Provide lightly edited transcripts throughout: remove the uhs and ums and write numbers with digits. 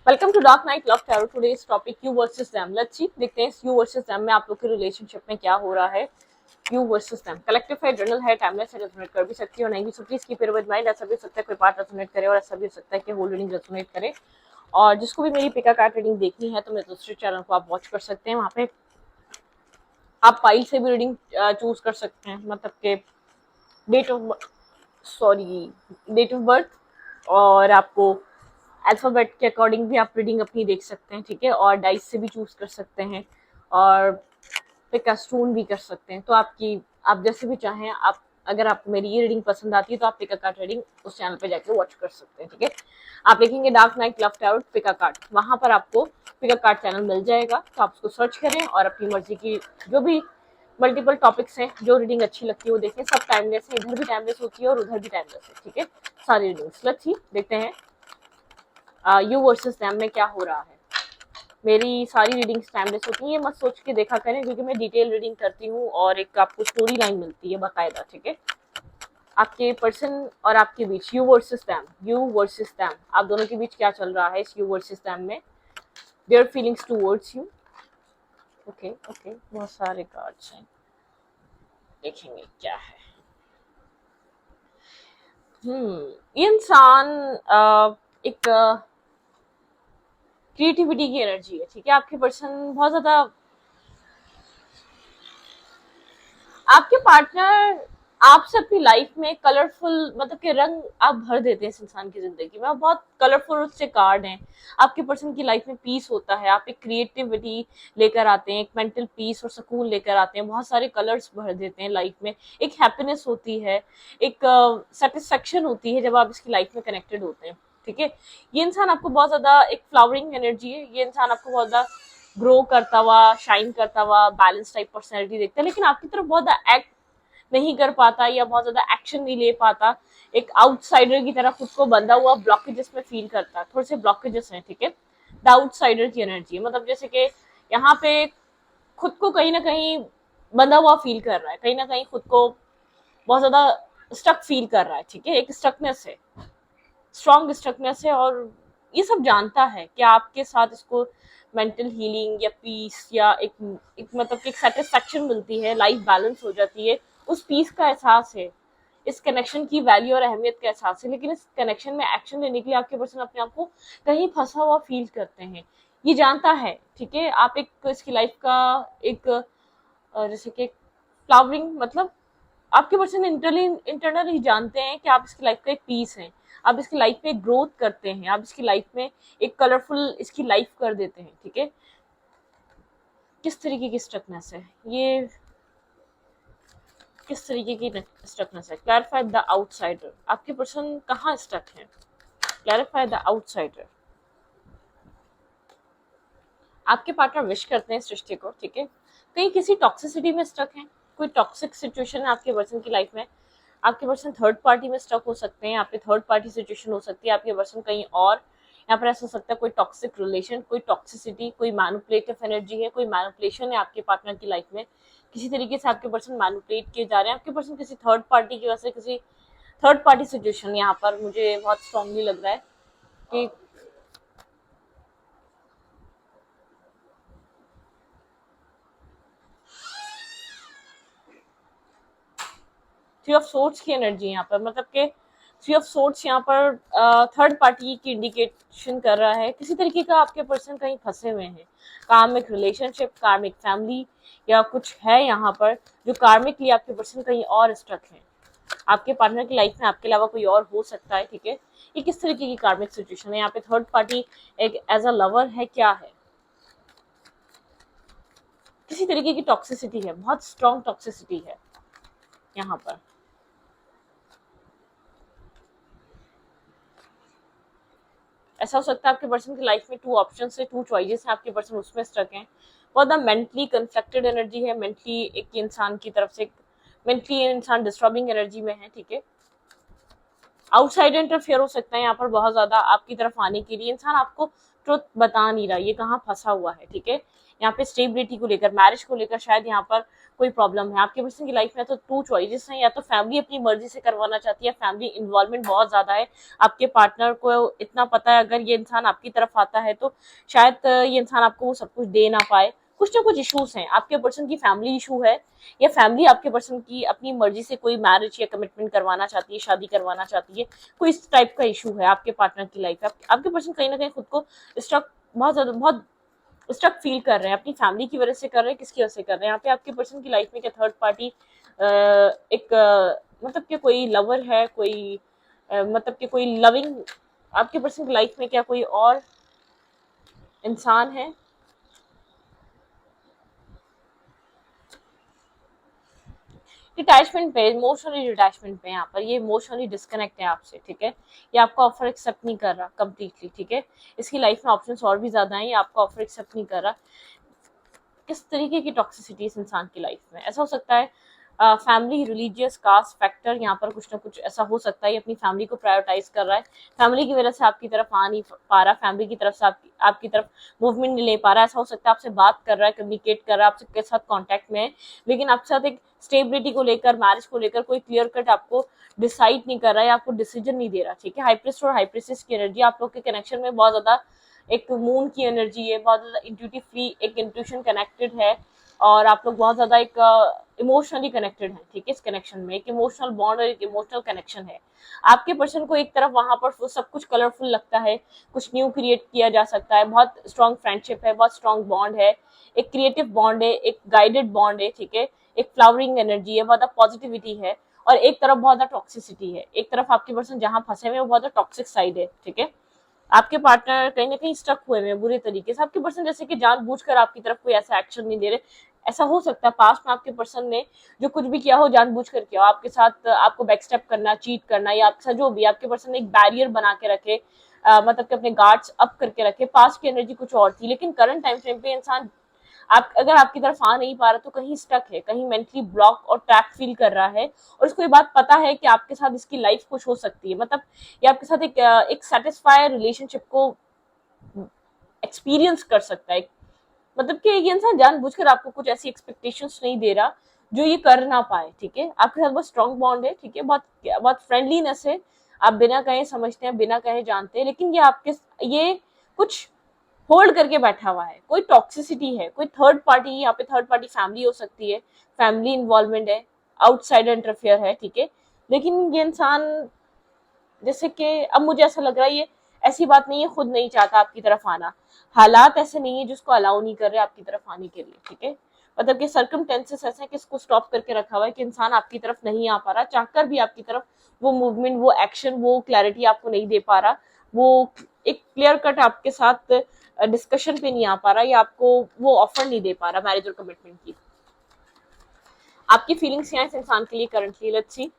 Welcome to dark night love tarot. Today's topic you versus them. Let's see, देखते हैं you versus them में आप लोग के रिलेशनशिप में क्या हो रहा है। यू वर्सेस देम कलेक्टिव है, जर्नल है, टाइमलेस है, रेजोनेट कर भी सकती है और नहीं भी। So please keep it with mind. ऐसा भी हो सकता है कोई पार्ट रेजोनेट करे और ऐसा भी हो सकता है कि होल रीडिंग रेजोनेट करे। और जिसको भी मेरी पिका कार्ड रीडिंग देखनी है तो मेरे दूसरे चैनल को आप वॉच कर सकते हैं। वहाँ पे आप पाइल से भी रीडिंग चूज कर सकते हैं, मतलब के date of date of birth, और आपको अल्फाबेट के अकॉर्डिंग भी आप रीडिंग अपनी देख सकते हैं, ठीक है। और डाइस से भी चूज कर सकते हैं और पिकास्टून भी कर सकते हैं। तो आप जैसे भी चाहें। आप अगर आपको मेरी ये रीडिंग पसंद आती है तो आप पिका कार्ड रीडिंग उस चैनल पे जाके वॉच कर सकते हैं, ठीक है। आप लिखेंगे डार्क नाइट लव टैरो पिका कार्ड, वहां पर आपको पिका कार्ड चैनल मिल जाएगा। तो आप उसको सर्च करें और अपनी मर्जी की जो भी मल्टीपल टॉपिक्स हैं, जो रीडिंग अच्छी लगती है वो देखें। सब टाइमलेस है, इधर भी टाइमलेस होती है और उधर भी टाइमलेस है, ठीक है। सारी रीडिंग्स लेट्स सी, देखते हैं यू वर्सेस देम में क्या हो रहा है। मेरी सारी रीडिंग्स टाइमलेस होती हैं, ये मत सोच के देखा करें क्योंकि मैं डिटेल रीडिंग करती हूँ और एक आपको स्टोरी लाइन मिलती है बाकायदा, ठीक है। आपके पर्सन और आपके बीच यू वर्सेस देम आप दोनों के बीच क्या चल रहा है इस यू वर्सेस देम में। Their feelings towards you. Okay okay, बहुत सारे कार्ड्स हैं, देखेंगे क्या है। ये इंसान एक क्रिएटिविटी की एनर्जी है, ठीक है। आपके पर्सन बहुत ज्यादा, आपके पार्टनर आपसे अपनी लाइफ में कलरफुल, मतलब के रंग आप भर देते हैं इस इंसान की जिंदगी में। बहुत कलरफुल उससे कार्ड हैं। आपके पर्सन की लाइफ में पीस होता है, आप एक क्रिएटिविटी लेकर आते हैं, एक मेंटल पीस और सुकून लेकर आते हैं, बहुत सारे कलर्स भर देते हैं लाइफ में। एक हैप्पीनेस होती है, एक सेटिस्फेक्शन होती है जब आप इसकी लाइफ में कनेक्टेड होते हैं, ठीक है। ये इंसान आपको बहुत ज्यादा एक फ्लावरिंग एनर्जी है। ये इंसान आपको बहुत ज्यादा ग्रो करता हुआ, शाइन करता हुआ, बैलेंस टाइप पर्सनैलिटी देखता है, लेकिन आपकी तरफ बहुत एक्ट नहीं कर पाता या बहुत ज्यादा एक्शन नहीं ले पाता। एक आउटसाइडर की तरह खुद को बंधा हुआ ब्लॉकेजेस में फील करता है। थोड़े से ब्लॉकेजेस हैं, ठीक है। द आउटसाइडर की एनर्जी, मतलब जैसे कि यहाँ पे खुद को कहीं ना कहीं बंधा हुआ फील कर रहा है, कहीं ना कहीं खुद को बहुत ज्यादा स्टक फील कर रहा है, ठीक है। एक स्टकनेस है, स्ट्रॉन्ग स्टकनेस है, और ये सब जानता है कि आपके साथ इसको मेंटल हीलिंग या पीस या एक मतलब एक सेटिस्फेक्शन मिलती है, लाइफ बैलेंस हो जाती है। उस पीस का एहसास है, इस कनेक्शन की वैल्यू और अहमियत का एहसास है। लेकिन इस कनेक्शन में एक्शन लेने के लिए आपके पर्सन अपने आप को कहीं फंसा हुआ फील करते हैं। ये जानता है, ठीक है। आप एक इसकी लाइफ का एक जैसे कि फ्लावरिंग, मतलब आपके पर्सन इंटरनली जानते हैं कि आप इसकी लाइफ का एक पीस हैं। आप इसकी लाइफ में ग्रोथ करते हैं, आप इसकी लाइफ में एक कलरफुल इसकी लाइफ कर देते हैं, ठीक है। किस तरीके की स्ट्रकनेस है ये, किस तरीके की स्टकनेस है। क्लैरिफाई द आउटसाइडर, आपके पर्सन कहाँ स्टक है। Clarify the outsider. आपके पार्टनर विश करते हैं सृष्टि को, ठीक है। कहीं किसी टॉक्सिसिटी में स्टक है, कोई टॉक्सिक सिचुएशन है आपके पर्सन की लाइफ में। आपके पर्सन थर्ड पार्टी में स्टक हो सकते हैं, यहाँ पे थर्ड पार्टी सिचुएशन हो सकती है। आपके पर्सन कहीं और, यहाँ पर ऐसा हो सकता है कोई टॉक्सिक रिलेशन, कोई टॉक्सिसिटी, कोई मैनिपुलेटिव एनर्जी है, कोई मैनिपुलेशन है आपके पार्टनर की लाइफ में। किसी तरीके से आपके पर्सन मैनिपुलेट किए जा रहे हैं। आपके पर्सन किसी थर्ड पार्टी की वजह से, किसी थर्ड पार्टी सिचुएशन, यहाँ पर मुझे बहुत स्ट्रांगली लग रहा है कि थ्री ऑफ सोर्ड्स की एनर्जी यहाँ पर, मतलब के थ्री ऑफ सोर्ड्स यहाँ पर थर्ड पार्टी की इंडिकेशन कर रहा है। किसी तरीके का आपके पर्सन कहीं फंसे हुए हैं, कार्मिक रिलेशनशिप, कार्मिक फैमिली या कुछ है यहाँ पर जो कार्मिकली आपके पर्सन कहीं और स्टक है। आपके पार्टनर की लाइफ में आपके अलावा कोई और हो सकता है, ठीक है। ये किस तरीके की कार्मिक सिचुएशन है, यहाँ पे थर्ड पार्टी एक एज अ लवर है, क्या है। किसी तरीके की टॉक्सिसिटी है, बहुत स्ट्रॉन्ग टॉक्सिसिटी है यहाँ पर। ऐसा हो सकता है आपके पर्सन की लाइफ में टू ऑप्शन है, टू चॉइसेस है, आपके पर्सन उसमें स्टक हैं। बहुत मेंटली कंफ्लिक्टेड एनर्जी है, मेंटली एक इंसान की तरफ से मेंटली इंसान डिस्टर्बिंग एनर्जी में है, ठीक है। आउटसाइड इंटरफेयर हो सकता है यहाँ पर बहुत ज्यादा आपकी तरफ आने के लिए। इंसान आपको ट्रुथ बता नहीं रहा, ये कहाँ फंसा हुआ है, ठीक है। यहाँ पे स्टेबिलिटी को लेकर, मैरिज को लेकर शायद यहाँ पर कोई प्रॉब्लम है आपके पर्सन की लाइफ में। तो टू चॉइसेस हैं, या तो फैमिली अपनी मर्जी से करवाना चाहती है, फैमिली इन्वॉल्वमेंट बहुत ज्यादा है, आपके पार्टनर को इतना पता है अगर ये इंसान आपकी तरफ आता है तो शायद ये इंसान आपको वो सब कुछ दे ना पाए। कुछ ना कुछ इश्यूज हैं, आपके पर्सन की फैमिली इशू है, या फैमिली आपके पर्सन की अपनी मर्जी से कोई मैरिज या कमिटमेंट करवाना चाहती है, शादी करवाना चाहती है, कोई इस टाइप का इशू है आपके पार्टनर की लाइफ में। आपके पर्सन कहीं ना कहीं खुद को स्ट्रक बहुत स्ट्रक फील कर रहे हैं, अपनी फैमिली की वजह से कर रहे हैं, किसकी वजह से कर रहे हैं। यहाँ पे आपके पर्सन की लाइफ में क्या थर्ड पार्टी एक मतलब कि कोई लवर है, कोई मतलब कि कोई लविंग आपके पर्सन की लाइफ में क्या कोई और इंसान है। डिटैचमेंट पे, इमोशनली डिटैचमेंट पे यहाँ पर ये इमोशनली डिस्कनेक्ट है आपसे, ठीक है। ये आपका ऑफर एक्सेप्ट नहीं कर रहा कंप्लीटली, ठीक है। इसकी लाइफ में ऑप्शंस और भी ज्यादा हैं, ये आपका ऑफर एक्सेप्ट नहीं कर रहा। किस तरीके की टॉक्सिसिटी इस इंसान की लाइफ में, ऐसा हो सकता है फैमिली, रिलीजियस, कास्ट फैक्टर, यहाँ पर कुछ ना कुछ ऐसा हो सकता है। ये अपनी फैमिली को प्रायोरिटाइज कर रहा है, फैमिली की वजह से आपकी तरफ आ नहीं पा रहा, फैमिली की तरफ से आपकी तरफ मूवमेंट नहीं ले पा रहा। ऐसा हो सकता है आपसे बात कर रहा है, कम्युनिकेट कर रहा है, आपके साथ कॉन्टेक्ट में है, लेकिन आपके साथ एक स्टेबिलिटी को लेकर, मैरिज को लेकर कोई क्लियर कट आपको डिसाइड नहीं कर रहा है, आपको डिसीजन नहीं दे रहा, ठीक है। हाइप्रिस्ट और हाइप्रिस्टिस की एनर्जी आप लोग के कनेक्शन में बहुत ज्यादा एक मून की एनर्जी है, बहुत ज्यादा इंट्यूटिव फ्री, एक इंट्यूशन कनेक्टेड है, और आप लोग बहुत ज्यादा एक इमोशनली कनेक्टेड है, ठीक है। इस कनेक्शन में एक इमोशनल बॉन्ड और एक इमोशनल कनेक्शन है। आपके पर्सन को एक तरफ वहां पर सब कुछ कलरफुल लगता है, कुछ न्यू क्रिएट किया जा सकता है, बहुत स्ट्रॉन्ग फ्रेंडशिप है, बहुत स्ट्रॉन्ग बॉन्ड है, एक क्रिएटिव बॉन्ड है, एक गाइडेड बॉन्ड है, ठीक है। एक फ्लावरिंग एनर्जी है, बहुत पॉजिटिविटी है, और एक तरफ बहुत ज्यादा टॉक्सिसिटी है। एक तरफ आपके पर्सन जहां फंसे हुए वो बहुत टॉक्सिक साइड है, ठीक है। आपके पार्टनर कहीं ना कहीं स्टक हुए हैं बुरे तरीके से, आपके पर्सन जैसे कि जानबूझकर आपकी तरफ कोई ऐसा एक्शन नहीं दे रहे। ऐसा हो सकता है पास्ट में आपके पर्सन ने जो कुछ भी किया हो जानबूझकर किया हो, आपके साथ आपको बैकस्टेप करना, चीट करना, या आपके साथ जो भी, आपके पर्सन ने एक बैरियर बना के रखे, मतलब कि अपने गार्ड्स अप करके रखे। पास्ट की एनर्जी कुछ और थी, लेकिन करंट टाइम फ्रेम पे इंसान आप अगर आपकी तरफ आ नहीं पा रहा तो कहीं स्टक है, कहीं मेंटली ब्लॉक और ट्रैप फील कर रहा है, और उसको ये बात पता है कि आपके साथ इसकी लाइफ कुछ हो सकती है, मतलब ये आपके साथ एक सेटिस्फाई रिलेशनशिप को एक्सपीरियंस कर सकता है। मतलब कि ये इंसान जानबूझकर आपको कुछ ऐसी एक्सपेक्टेशंस नहीं दे रहा जो ये कर ना पाए, ठीक है। आपके साथ बहुत स्ट्रॉन्ग बॉन्ड है, ठीक है, बहुत बहुत फ्रेंडलीनेस है, आप बिना कहे समझते हैं, बिना कहे जानते हैं, लेकिन ये कुछ होल्ड करके बैठा हुआ है, कोई टॉक्सिसिटी है, कोई थर्ड पार्टी, यहाँ पे थर्ड पार्टी फैमिली हो सकती है, फैमिली इन्वॉल्वमेंट है, आउटसाइड इंटरफेयर है, ठीक है। लेकिन ये इंसान जैसे कि अब मुझे ऐसा लग रहा है ये ऐसी बात नहीं है, खुद नहीं चाहता आपकी तरफ आना, हालात ऐसे नहीं है जिसको अलाउ नहीं कर रहे आपकी तरफ आने के लिए, ठीक है। मतलब कि सर्कमटेंसेस ऐसे हैं कि इसको स्टॉप करके रखा हुआ है कि इंसान आपकी तरफ नहीं आ पा रहा, चाहकर भी आपकी तरफ वो मूवमेंट, वो एक्शन, वो क्लैरिटी आपको नहीं दे पा रहा, वो एक क्लियर कट आपके साथ डिस्कशन पे नहीं आ पा रहा, या आपको वो ऑफर नहीं दे पा रहा मैरिज और कमिटमेंट की। आपकी फीलिंग्स क्या है इस इंसान के लिए currently, let's see.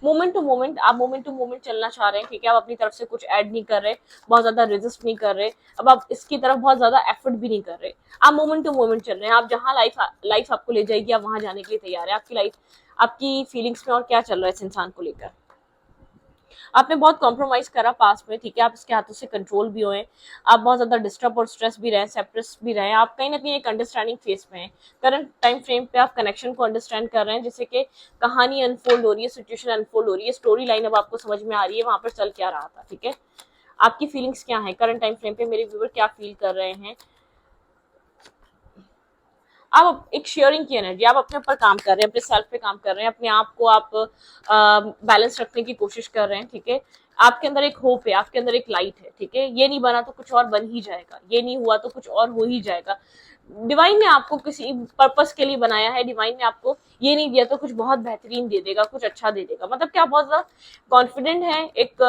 Moment to moment, आप मोमेंट टू मोमेंट चलना चाह रहे हैं, ठीक है। आप अपनी तरफ से कुछ ऐड नहीं कर रहे, बहुत ज्यादा रेजिस्ट नहीं कर रहे, अब आप इसकी तरफ बहुत ज्यादा एफर्ट भी नहीं कर रहे, आप मोमेंट टू मोमेंट चल रहे हैं। आप जहां लाइफ आपको ले जाएगी आप वहां जाने के लिए तैयार है। आपकी लाइफ, आपकी फीलिंग्स में और क्या चल रहा है इस इंसान को लेकर। आपने बहुत कॉम्प्रोमाइज करा पास में, ठीक है, आप इसके हाथों से कंट्रोल भी हुए, आप बहुत ज्यादा डिस्टर्ब और स्ट्रेस भी रहे, सेप्रेस भी रहे, आप कहीं ना कहीं एक अंडरस्टैंडिंग फेस में है। करंट टाइम फ्रेम पे आप कनेक्शन को अंडरस्टैंड कर रहे हैं, जैसे कि कहानी अनफोल्ड हो रही है, सिचुएशन अनफोल्ड हो रही है, स्टोरी लाइन अब आपको समझ में आ रही है वहां पर चल क्या रहा था, ठीक है। आपकी फीलिंग्स क्या है करंट टाइम फ्रेम पे, मेरे व्यूअर क्या फील कर रहे हैं। आप एक शेयरिंग की एनर्जी, आप अपने ऊपर काम कर रहे हैं, अपने सेल्फ पे काम कर रहे हैं, अपने आप को आप बैलेंस रखने की कोशिश कर रहे हैं, ठीक है। आपके अंदर एक होप है, आपके अंदर एक लाइट है, ठीक है। ये नहीं बना तो कुछ और बन ही जाएगा, ये नहीं हुआ तो कुछ और हो ही जाएगा। डिवाइन ने आपको किसी पर्पस के लिए बनाया है, डिवाइन ने आपको ये नहीं दिया तो कुछ बहुत बेहतरीन दे देगा, कुछ अच्छा दे देगा। मतलब क्या बहुत ज्यादा कॉन्फिडेंट है, एक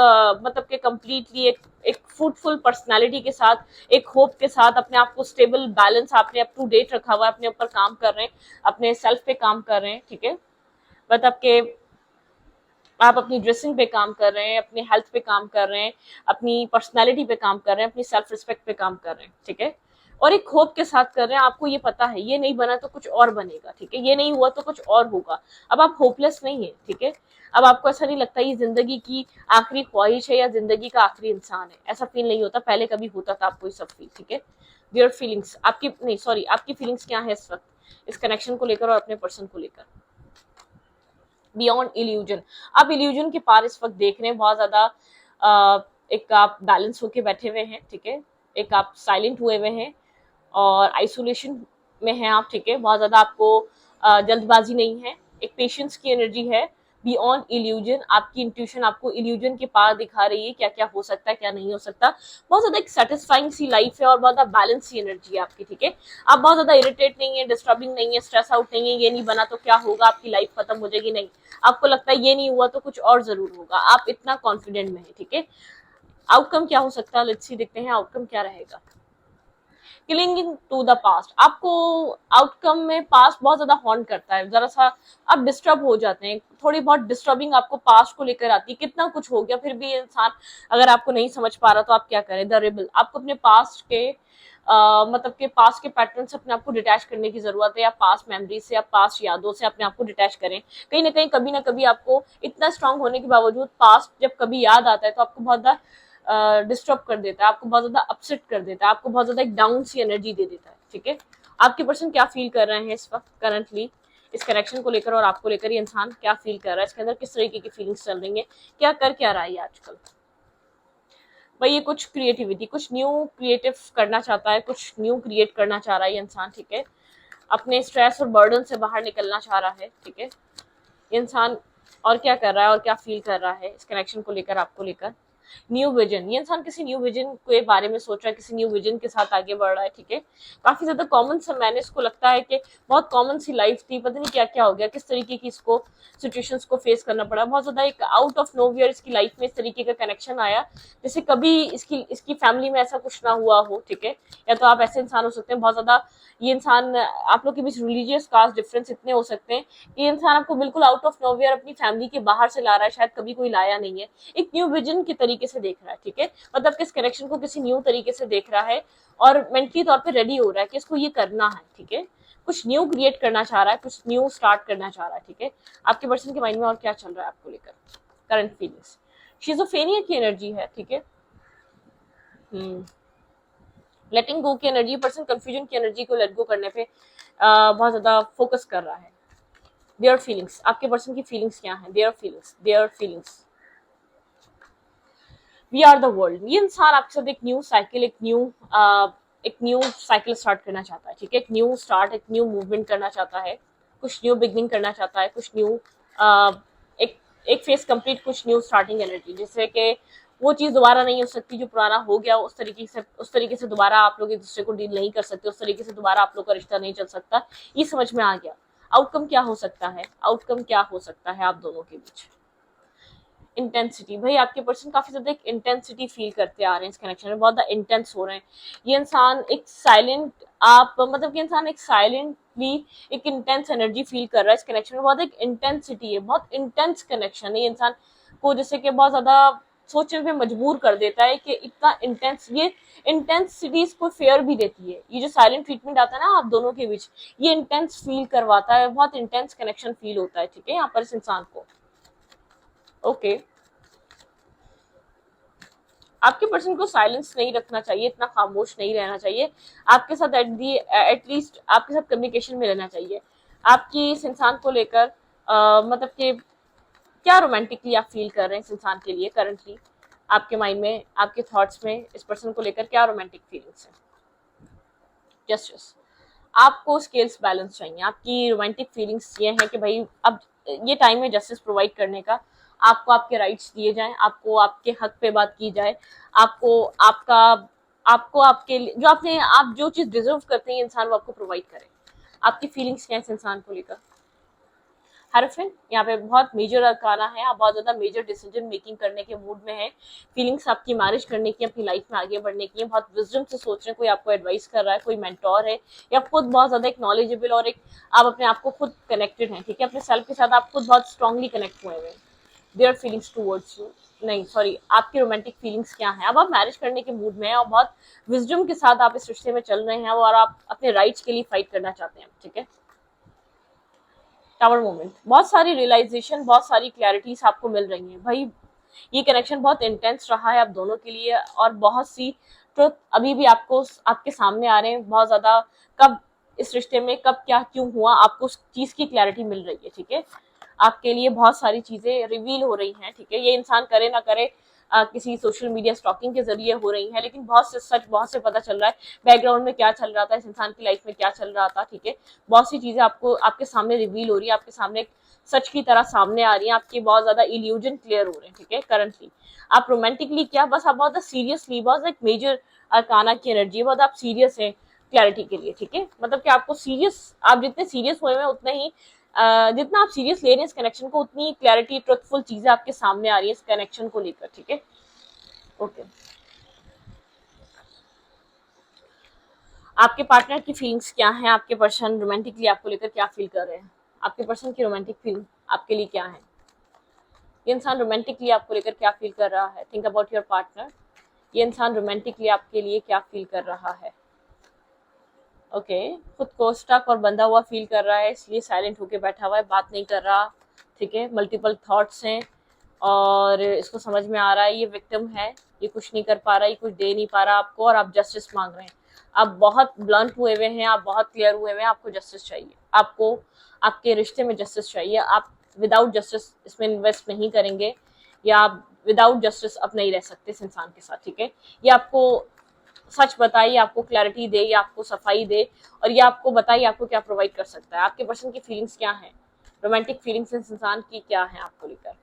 मतलब कि कंप्लीटली एक फ्रूटफुल पर्सनालिटी के साथ, एक होप के साथ, अपने आप को स्टेबल बैलेंस आपने अप टू डेट रखा हुआ है, अपने ऊपर काम कर रहे हैं, अपने सेल्फ पे काम कर रहे हैं, ठीक है। मतलब के आप अपनी ड्रेसिंग पे काम कर रहे हैं, अपनी हेल्थ पे काम कर रहे हैं, अपनी पर्सनालिटी पे काम कर रहे हैं, अपनी सेल्फ रिस्पेक्ट पे काम कर रहे हैं, ठीक है। और एक होप के साथ कर रहे हैं, आपको ये पता है ये नहीं बना तो कुछ और बनेगा, ठीक है, ये नहीं हुआ तो कुछ और होगा। अब आप होपलेस नहीं है, ठीक है, अब आपको ऐसा नहीं लगता ये जिंदगी की आखिरी ख्वाहिश है या जिंदगी का आखिरी इंसान है, ऐसा फील नहीं होता, पहले कभी होता था आपको ये सब फील, ठीक है। डियर फीलिंग्स आपकी नहीं सॉरी आपकी फीलिंग्स क्या है इस वक्त इस कनेक्शन को लेकर और अपने पर्सन को लेकर? बियॉन्ड इल्यूजन, आप इल्यूजन के पार इस वक्त देख रहे हैं बहुत ज्यादा। एक आप बैलेंस होके बैठे हुए हैं, ठीक है, एक आप साइलेंट हुए हुए हैं और आइसोलेशन में हैं आप, ठीक है, बहुत ज्यादा आपको जल्दबाजी नहीं है, एक पेशेंस की एनर्जी है। बियॉन्ड इल्यूजन, आपकी इंट्यूशन आपको इल्यूजन के पार दिखा रही है क्या क्या हो सकता है क्या नहीं हो सकता। बहुत ज्यादा एक सेटिस्फाइंग सी लाइफ है और बहुत ज्यादा बैलेंस सी एनर्जी है आपकी, ठीक है। आप बहुत ज्यादा इरिटेट नहीं है, डिस्टर्बिंग नहीं है, स्ट्रेस आउट नहीं है, ये नहीं बना तो क्या होगा, आपकी लाइफ खत्म हो जाएगी, नहीं, आपको लगता है ये नहीं हुआ तो कुछ और जरूर होगा, आप इतना कॉन्फिडेंट में है, ठीक है। आउटकम क्या हो सकता है, लेट्स सी, देखते हैं आउटकम क्या रहेगा। क्लिंगिंग टू द पास्ट, आपको आउटकम में पास्ट बहुत ज्यादा हॉन्ट करता है, जरा सा आप डिस्टर्ब हो जाते हैं, थोड़ी बहुत डिस्टर्बिंग आपको पास्ट को लेकर आती है, कितना कुछ हो गया फिर भी इंसान अगर आपको नहीं समझ पा रहा तो आप क्या करें, द रिबल, आपको अपने पास्ट के मतलब के पास्ट के पैटर्न से अपने आप को डिटैच करने की जरूरत है, या पास्ट मेमोरी से या पास्ट यादों से अपने आप को डिटैच करें। कहीं ना कहीं कभी ना कभी आपको इतना स्ट्रांग होने के बावजूद पास्ट जब कभी याद आता है तो आपको बहुत ज्यादा डिस्टर्ब कर देता है, आपको बहुत ज्यादा अपसेट कर देता है, आपको बहुत ज्यादा एक डाउन सी एनर्जी दे देता है, ठीक है। आपके पर्सन क्या फील कर रहे हैं इस वक्त करंटली इस कनेक्शन को लेकर और आपको लेकर, ये इंसान क्या फील कर रहा है, इसके अंदर किस तरीके की फीलिंग्स चल रही है, क्या कर क्या रहा है आजकल? भाई ये कुछ क्रिएटिविटी, कुछ न्यू क्रिएटिव करना चाहता है, कुछ न्यू क्रिएट करना चाह रहा है ये इंसान, ठीक है, अपने स्ट्रेस और बर्डन से बाहर निकलना चाह रहा है, ठीक है, ये इंसान। और क्या कर रहा है और क्या फील कर रहा है इस कनेक्शन को लेकर आपको लेकर? न्यू विजन, ये इंसान किसी न्यू विजन के बारे में सोच रहा है, किसी न्यू विजन के साथ आगे बढ़ रहा है, ठीक है। काफी ज्यादा कॉमन सा, मैंने इसको लगता है कि बहुत कॉमन सी लाइफ थी, पता नहीं क्या क्या हो गया, किस तरीके की इसको सिचुएशंस को फेस करना पड़ा, बहुत ज्यादा एक आउट ऑफ नोवेयर इसकी लाइफ में इस तरीके का कनेक्शन आया जैसे कभी इसकी इसकी फैमिली में ऐसा कुछ ना हुआ हो, ठीक है। या तो आप ऐसे इंसान हो सकते हैं बहुत ज्यादा, ये इंसान आप लोग के बीच रिलीजियस कास्ट डिफरेंस इतने हो सकते हैं कि ये इंसान आपको बिल्कुल आउट ऑफ नोवेयर अपनी फैमिली के बाहर से ला रहा है, शायद कभी कोई लाया नहीं है, एक न्यू विजन के तरीके से देख रहा है, ठीक है, मतलब किस कनेक्शन को किसी न्यू तरीके से देख रहा है और मेंटली तौर पे रेडी हो रहा है कि इसको ये करना है, ठीक है, कुछ न्यू क्रिएट करना चाह रहा है, कुछ न्यू स्टार्ट करना चाह रहा है, ठीक है। आपके पर्सन के माइंड में और क्या चल रहा है आपको लेकर करंट फीलिंग्स? शिज़ोफ्रेनिया की एनर्जी है, ठीक है, लेटिंग गो की एनर्जी, पर्सन कंफ्यूजन की एनर्जी को लेट गो करने पे बहुत ज्यादा फोकस कर रहा है। देयर फीलिंग्स, आपके पर्सन की फीलिंग्स क्या है? Their feelings we are the world, ये इंसान आपके साथ एक न्यू साइकिल, एक न्यू साइकिल स्टार्ट करना चाहता है, ठीक है, एक न्यू स्टार्ट, एक न्यू मूवमेंट करना चाहता है, कुछ न्यू बिगनिंग करना चाहता है, कुछ न्यू एक एक फेस कंप्लीट, कुछ न्यू स्टार्टिंग एनर्जी, जिससे कि वो चीज दोबारा नहीं हो सकती जो पुराना हो गया, उस तरीके से दोबारा आप लोग एक दूसरे को डील नहीं कर सकते, उस तरीके से दोबारा आप लोग का रिश्ता नहीं चल सकता, ये समझ में आ गया। आउटकम क्या हो सकता है, आउटकम क्या हो सकता है आप दोनों के बीच? इंटेंसिटी, भाई आपके पर्सन काफी ज्यादा एक इंटेंसिटी फील करते आ रहे हैं इस कनेक्शन में, बहुत ज्यादा इंटेंस हो रहे हैं। ये इंसान एक साइलेंट, आप मतलब कि इंसान एक साइलेंटली एक इंटेंस एनर्जी फील कर रहा है इस कनेक्शन में, बहुत एक इंटेंसिटी है, बहुत इंटेंस कनेक्शन है, ये इंसान को जैसे कि बहुत ज्यादा सोचने पे मजबूर कर देता है कि इतना इंटेंस, ये इंटेंसिटी इसको फेयर भी देती है, ये जो साइलेंट ट्रीटमेंट आता है ना आप दोनों के बीच, ये इंटेंस फील करवाता है, बहुत इंटेंस कनेक्शन फील होता है, ठीक है, यहाँ पर इस इंसान को। ओके आपके पर्सन को साइलेंस नहीं रखना चाहिए, इतना खामोश नहीं रहना चाहिए, आपके साथ एटलीस्ट आपके साथ कम्युनिकेशन में रहना चाहिए। आपकी इस इंसान को लेकर मतलब कि क्या रोमांटिकली आप फील कर रहे हैं इस इंसान के लिए करंटली, आपके माइंड में, आपके थॉट्स में इस पर्सन को लेकर क्या रोमांटिक फीलिंग्स है? जस्टिस, आपको स्केल्स बैलेंस चाहिए, आपकी रोमांटिक फीलिंग्स ये है कि भाई अब ये टाइम है जस्टिस प्रोवाइड करने का, आपको आपके राइट्स दिए जाएं, आपको आपके हक पे बात की जाए, आपको आपका आपको आपके जो आपने आप जो चीज डिजर्व करते हैं इंसान वो आपको प्रोवाइड करे। आपकी फीलिंग्स क्या है इस इंसान को लेकर? हरफिन, यहाँ पे बहुत मेजर अरकाना है, आप बहुत ज्यादा मेजर डिसीजन मेकिंग करने के मूड में है, फीलिंग्स आपकी मैरिज करने की, अपनी लाइफ में आगे बढ़ने की, बहुत विजडम से सोच रहे हैं, कोई आपको एडवाइस कर रहा है, कोई मेंटोर है, या खुद बहुत ज्यादा एक नॉलेजेबल और एक आप अपने आप को खुद कनेक्टेड हैं, ठीक है, अपने सेल्फ के साथ आप खुद बहुत स्ट्रांगली कनेक्ट हुए हैं। देयर फीलिंग्स टूवर्ड्स यू, नहीं सॉरी, आपकी रोमांटिक फीलिंग्स क्या हैं। अब आप मैरिज करने के मूड में हैं और बहुत विजडम के साथ आप इस रिश्ते में चल रहे हैं और आप अपने राइट्स के लिए फाइट करना चाहते हैं, ठीक है। टावर मोमेंट, बहुत सारी रियलाइजेशन, बहुत सारी क्लैरिटीज आपको मिल रही हैं भाई। ये कनेक्शन बहुत इंटेंस रहा है आप दोनों के लिए और बहुत सी ट्रुथ अभी भी आपको आपके सामने आ रहे हैं बहुत ज्यादा। कब इस रिश्ते में कब क्या क्यों हुआ, आपको उस चीज की क्लैरिटी मिल रही है, ठीक है। आपके लिए बहुत सारी चीजें रिवील हो रही हैं, ठीक है। ये इंसान करे ना करे, किसी सोशल मीडिया स्टॉकिंग के जरिए हो रही है, लेकिन बहुत से सच बहुत से पता चल रहा है बैकग्राउंड में क्या चल रहा था, इस इंसान की लाइफ में क्या चल रहा था, ठीक है। बहुत सी चीजें आपको आपके सामने रिवील हो रही है, आपके सामने सच की तरह सामने आ रही है, आपके बहुत ज्यादा इल्यूजन क्लियर हो रहे हैं, ठीक है। करंटली आप रोमांटिकली क्या, बस आप बहुत सीरियसली, बहुत एक मेजर अरकाना की एनर्जी, बहुत आप सीरियस है क्लैरिटी के लिए, ठीक है। मतलब कि आपको सीरियस, आप जितने सीरियस हुए हैं उतने ही जितना आप सीरियस ले रहे हैं इस कनेक्शन को, उतनी क्लैरिटी ट्रुथफुल चीजें आपके सामने आ रही है इस कनेक्शन को लेकर, ठीक है। ओके, आपके पार्टनर की फीलिंग्स क्या है, आपके पर्सन रोमांटिकली आपको लेकर क्या फील कर रहे हैं, आपके पर्सन की रोमांटिक फीलिंग आपके लिए क्या है, ये इंसान रोमांटिकली आपको लेकर क्या फील कर रहा है। थिंक अबाउट योर पार्टनर, ये इंसान रोमांटिकली आपके लिए क्या फील कर रहा है। ओके, खुद को स्टक और बंधा हुआ फील कर रहा है, इसलिए साइलेंट होके बैठा हुआ है, बात नहीं कर रहा, ठीक है। मल्टीपल थॉट्स हैं और इसको समझ में आ रहा है ये विक्टिम है, ये कुछ नहीं कर पा रहा, ये कुछ दे नहीं पा रहा आपको और आप जस्टिस मांग रहे हैं। आप बहुत ब्लंट हुए हुए हैं, आप बहुत क्लियर हुए हुए हैं, आपको जस्टिस चाहिए, आपको आपके रिश्ते में जस्टिस चाहिए। आप विदाउट जस्टिस इसमें इन्वेस्ट नहीं करेंगे या आप विदाउट जस्टिस अब नहीं रह सकते इस इंसान के साथ, ठीक है। ये आपको सच बताइए, आपको क्लैरिटी दे या आपको सफाई दे और ये आपको बताइए आपको क्या प्रोवाइड कर सकता है। आपके पर्सन की फीलिंग्स क्या है, रोमांटिक फीलिंग्स इस इंसान की क्या है आपको लेकर।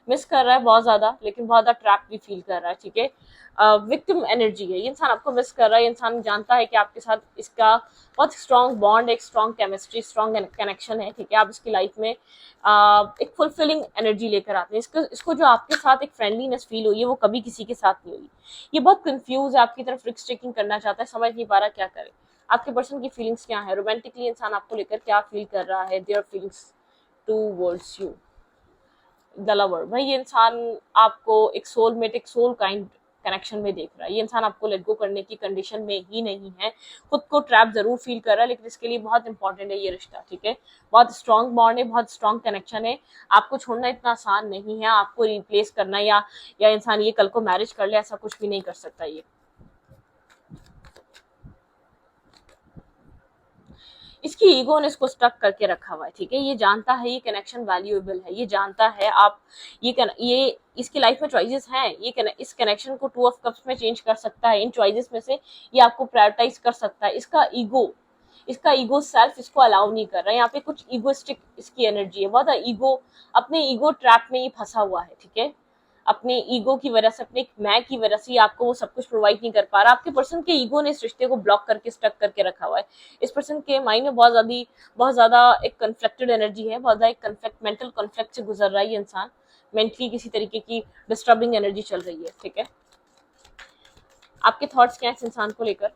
मिस कर रहा है बहुत ज्यादा, लेकिन बहुत ज्यादा ट्रैप भी फील कर रहा है, ठीक है। विक्टिम एनर्जी है, ये इंसान आपको मिस कर रहा है, ये इंसान जानता है कि आपके साथ इसका बहुत स्ट्रॉन्ग बॉन्ड, एक स्ट्रॉन्ग केमिस्ट्री, स्ट्रॉन्ग कनेक्शन है, ठीक है। आप इसकी लाइफ में एक फुलफिलिंग एनर्जी लेकर आते हैं। इसको जो आपके साथ एक फ्रेंडलीनेस फील हुई है वो कभी किसी के साथ नहीं हुई। ये बहुत कंफ्यूज है, आपकी तरफ रिस्क टेकिंग करना चाहता है, समझ नहीं पा रहा क्या करे। आपके पर्सन की फीलिंग्स क्या है, रोमांटिकली इंसान आपको लेकर क्या फील कर रहा है, their feelings towards you. The lover, भाई ये इंसान आपको एक सोलमेट, एक सोल काइंड कनेक्शन में देख रहा है। ये इंसान आपको लेट गो करने की कंडीशन में ही नहीं है, खुद को ट्रैप जरूर फील कर रहा है, लेकिन इसके लिए बहुत इंपॉर्टेंट है ये रिश्ता, ठीक है। बहुत स्ट्रॉन्ग बॉन्ड है, बहुत स्ट्रॉन्ग कनेक्शन है, आपको छोड़ना इतना आसान नहीं है, आपको रिप्लेस करना या इंसान ये कल को मैरिज कर ले ऐसा कुछ भी नहीं कर सकता। ये इसकी ईगो ने इसको स्टक करके रखा हुआ है, ठीक है। ये जानता है ये कनेक्शन वैल्यूएबल है, ये जानता है आप ये इसकी लाइफ में चॉइसेस हैं, इस कनेक्शन को टू ऑफ कप्स में चेंज कर सकता है, इन चॉइसेस में से ये आपको प्रायोरिटाइज कर सकता है। इसका ईगो सेल्फ इसको अलाउ नहीं कर रहा है, यहाँ पे कुछ ईगोस्टिक इसकी एनर्जी है, बहुत ईगो, अपने ईगो ट्रैप में ये फंसा हुआ है, ठीक है। अपने ईगो की वजह से, अपने मैं की वजह से आपको वो सब कुछ प्रोवाइड नहीं कर पा रहा। आपके पर्सन के ईगो ने इस रिश्ते को ब्लॉक करके स्टक करके रखा हुआ है। इस पर्सन के माइंड में बहुत ज्यादा एक कन्फ्लिक्टेड एनर्जी है, बहुत ज्यादा एक कन्फ्लिक्ट, मेंटल कन्फ्लिक्ट से गुजर रहा है ये इंसान। मेंटली किसी तरीके की डिस्टर्बिंग एनर्जी चल रही है, ठीक है। आपके थॉट्स क्या है इस इंसान को लेकर,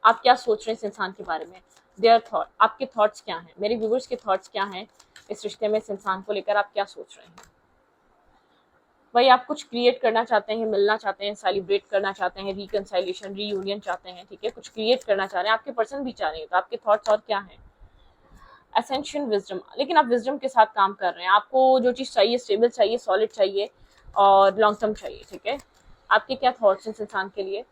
आप क्या सोच रहे हैं इस इंसान के बारे में, देयर थॉट, आपके थॉट्स क्या हैं, मेरे व्यूवर्स के थॉट्स क्या हैं इस रिश्ते में, इस इंसान को लेकर आप क्या सोच रहे हैं। भाई आप कुछ क्रिएट करना चाहते हैं, मिलना चाहते हैं, सेलिब्रेट करना चाहते हैं, रिकंसाइलेशन, रीयूनियन चाहते हैं, ठीक है। कुछ क्रिएट करना चाह रहे हैं, आपके पर्सन भी चाह रहे हैं, तो आपके थॉट्स और क्या हैं। एसेंशियल विजडम, लेकिन आप विजडम के साथ काम कर रहे हैं, आपको जो चीज़ चाहिए, स्टेबल चाहिए, सॉलिड चाहिए और लॉन्ग टर्म चाहिए, ठीक है। आपके क्या थॉट्स हैं इस इंसान के लिए।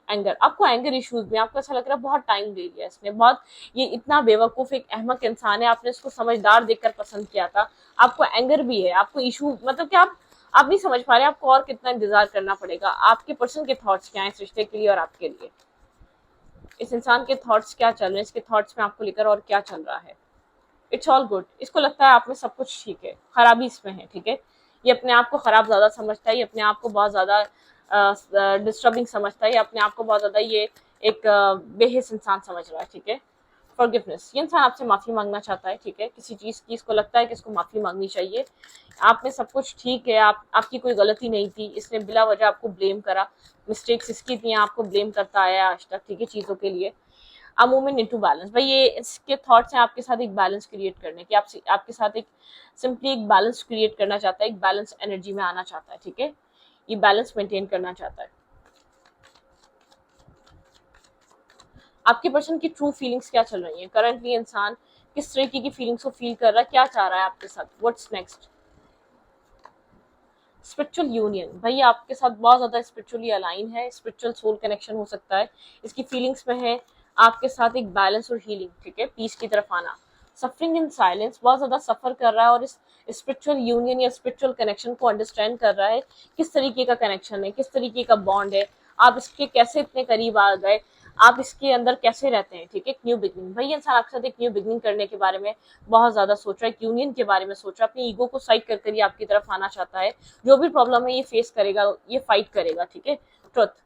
एंगर, आपको एंगर इश्यूज में, आपको ऐसा लग रहा है बहुत टाइम ले लिया इसने, बहुत ये इतना बेवकूफ एक अहमक इंसान है, आपने इसको समझदार देखकर पसंद किया था। आपको एंगर भी है, आपको इशू, मतलब कि आप नहीं समझ पा रहे आपको और कितना इंतजार करना पड़ेगा। आपके पर्सन के थॉट्स क्या है इस रिश्ते के लिए और आपके लिए, इस इंसान के थॉट्स क्या चल रहे हैं, इसके थॉट्स में आपको लेकर और क्या चल रहा है। इट्स ऑल गुड, इसको लगता है आप में सब कुछ ठीक है, खराबी इसमें है, ठीक है। ये अपने आप को खराब ज्यादा समझता है, ये अपने आप को बहुत ज्यादा डिस्टर्बिंग समझता है, ये अपने आप को बहुत ज्यादा ये एक बेहिस इंसान समझ रहा है, ठीक है। फॉरगिवनेस, ये इंसान आपसे माफी मांगना चाहता है, ठीक है। किसी चीज की इसको लगता है कि इसको माफी मांगनी चाहिए। आप में सब कुछ ठीक है, आपकी कोई गलती नहीं थी, इसने बिला वजह आपको ब्लेम करा, मिस्टेक्स इसकी थी, आपको ब्लेम करता आया आज तक, ठीक है, चीजों के लिए। A movement into balance. भाई ये इसके थॉट्स हैं आपके साथ एक बैलेंस क्रिएट करने की, आपके साथ एक सिंपली एक बैलेंस क्रिएट करना चाहता है, एक बैलेंस एनर्जी में आना चाहता है, ठीक है, ये बैलेंस मेंटेन करना चाहता है। आपके पर्सन की ट्रू फीलिंग्स क्या चल रही है करंटली, इंसान किस तरीके की फीलिंग्स को फील कर रहा है, क्या चाह रहा है आपके साथ, व्हाट्स नेक्स्ट। स्पिरिचुअल यूनियन, भाई आपके साथ बहुत ज्यादा स्पिरिचुअली अलाइन है, स्पिरिचुअल सोल कनेक्शन हो सकता है, इसकी फीलिंग्स में है आपके साथ एक बैलेंस और हीलिंग, ठीक है, पीस की तरफ आना। सफरिंग इन साइलेंस, बहुत ज्यादा सफर कर रहा है और इस स्पिरिचुअल यूनियन या स्पिरिचुअल कनेक्शन को अंडरस्टैंड कर रहा है, किस तरीके का कनेक्शन है, किस तरीके का बॉन्ड है, आप इसके कैसे इतने करीब आ गए, आप इसके अंदर कैसे रहते हैं, ठीक है। न्यू बिगनिंग, भाई इंसान आपके साथ एक न्यू बिगनिंग करने के बारे में बहुत ज्यादा सोच रहा है, एक यूनियन के बारे में सोच रहा है, अपनी ईगो को साइड कर कर ये आपकी तरफ आना चाहता है, जो भी प्रॉब्लम है ये फेस करेगा, ये फाइट करेगा, ठीक है। ट्रुथ,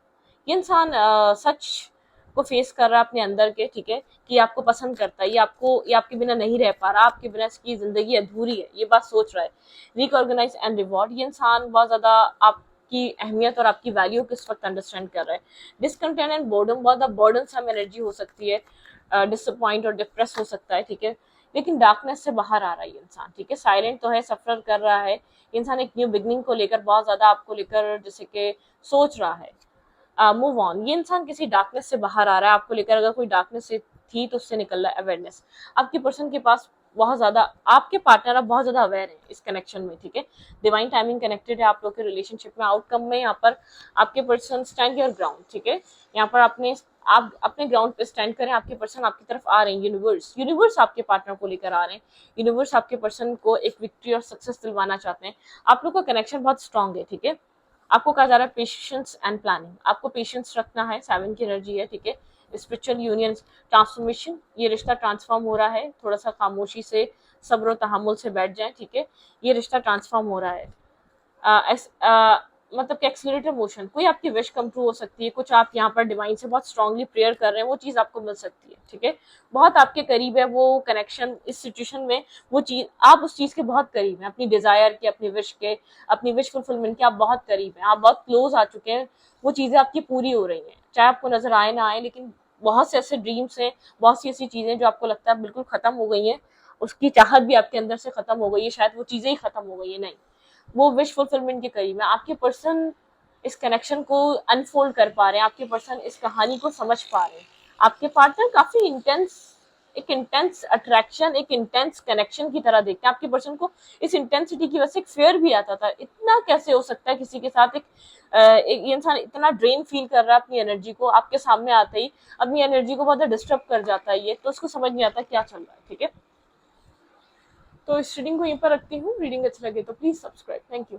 ये इंसान सच को फेस कर रहा है अपने अंदर के, ठीक है, कि आपको पसंद करता है, ये आपके बिना नहीं रह पा रहा, आपके बिना इसकी जिंदगी अधूरी है, ये बात सोच रहा है। रिकॉर्गनाइज एंड रिवॉर्ड, ये इंसान बहुत ज्यादा आपकी अहमियत और आपकी वैल्यू को इस वक्त अंडरस्टैंड कर रहा है। डिसकंटेंट एंड बोर्डम, बहुत बर्डन सम एनर्जी हो सकती है, डिसअपॉइंट और डिप्रेस हो सकता है, ठीक है, लेकिन डार्कनेस से बाहर आ रहा है ये इंसान, ठीक है, साइलेंट तो है, सफर कर रहा है इंसान, एक न्यू बिगनिंग को लेकर बहुत ज्यादा आपको लेकर जैसे कि सोच रहा है। मूव ऑन, ये इंसान किसी डार्कनेस से बाहर आ रहा है आपको लेकर, अगर कोई डार्कनेस से थी तो उससे निकल रहा है, अवेयरनेस। आपके पर्सन के पास बहुत ज्यादा, आपके पार्टनर अब बहुत ज्यादा अवेयर है इस कनेक्शन में, ठीक है, डिवाइन टाइमिंग कनेक्टेड है आप लोग के रिलेशनशिप में। आउटकम में यहाँ पर आपके पर्सन स्टैंड योर ग्राउंड, ठीक है, यहाँ पर आप अपने ग्राउंड पे स्टैंड करें, आपके पर्सन आपकी तरफ आ रहे हैं, यूनिवर्स आपके पार्टनर को लेकर आ रहे हैं, यूनिवर्स आपके पर्सन को एक विक्ट्री और सक्सेस दिलवाना चाहते हैं, आप लोग का कनेक्शन बहुत स्ट्रांग है, ठीक है। आपको कहा जा रहा है पेशेंस एंड प्लानिंग, आपको पेशेंस रखना है, 7 की एनर्जी है, ठीक है। स्पिरिचुअल यूनियन, ट्रांसफॉर्मेशन, ये रिश्ता ट्रांसफॉर्म हो रहा है, थोड़ा सा खामोशी से, सब्र और तहम्मुल से बैठ जाए, ठीक है, ये रिश्ता ट्रांसफॉर्म हो रहा है। मतलब कि एक्सीलरेटर मोशन, कोई आपकी विश कम ट्रू हो सकती है, कुछ आप यहाँ पर डिवाइन से बहुत स्ट्रांगली प्रेयर कर रहे हैं, वो चीज़ आपको मिल सकती है, ठीक है, बहुत आपके करीब है वो कनेक्शन इस सिचुएशन में, वो चीज़ आप उस चीज़ के बहुत करीब हैं, अपनी डिजायर के, अपनी विश के, अपनी विश फुलफिलमेंट के आप बहुत करीब हैं, आप बहुत क्लोज आ चुके हैं, वो चीज़ें आपकी पूरी हो रही हैं, चाहे आपको नजर आए ना आए, लेकिन बहुत से ऐसे ड्रीम्स हैं, बहुत सी ऐसी चीज़ें जो आपको लगता है बिल्कुल खत्म हो गई हैं, उसकी चाहत भी आपके अंदर से खत्म हो गई है, शायद वो चीज़ें ही खत्म हो गई है, नहीं, वो विश फुलफिलमेंट के करीब है। आपके पर्सन इस कनेक्शन को अनफोल्ड कर पा रहे हैं, आपके पर्सन इस कहानी को समझ पा रहे हैं, आपके पार्टनर काफी एक इंटेंस अट्रैक्शन, एक इंटेंस कनेक्शन की तरह देखते हैं, आपके पर्सन को इस इंटेंसिटी की वजह से एक फेयर भी आता था, इतना कैसे हो सकता है किसी के साथ एक इंसान इतना ड्रेन फील कर रहा है अपनी एनर्जी को, आपके सामने आते ही अपनी एनर्जी को बहुत डिस्टर्ब कर जाता है, ये तो उसको समझ नहीं आता क्या चल रहा है, ठीक है। तो इस रीडिंग को यहीं पर रखती हूँ, रीडिंग अच्छा लगे तो प्लीज सब्सक्राइब, थैंक यू।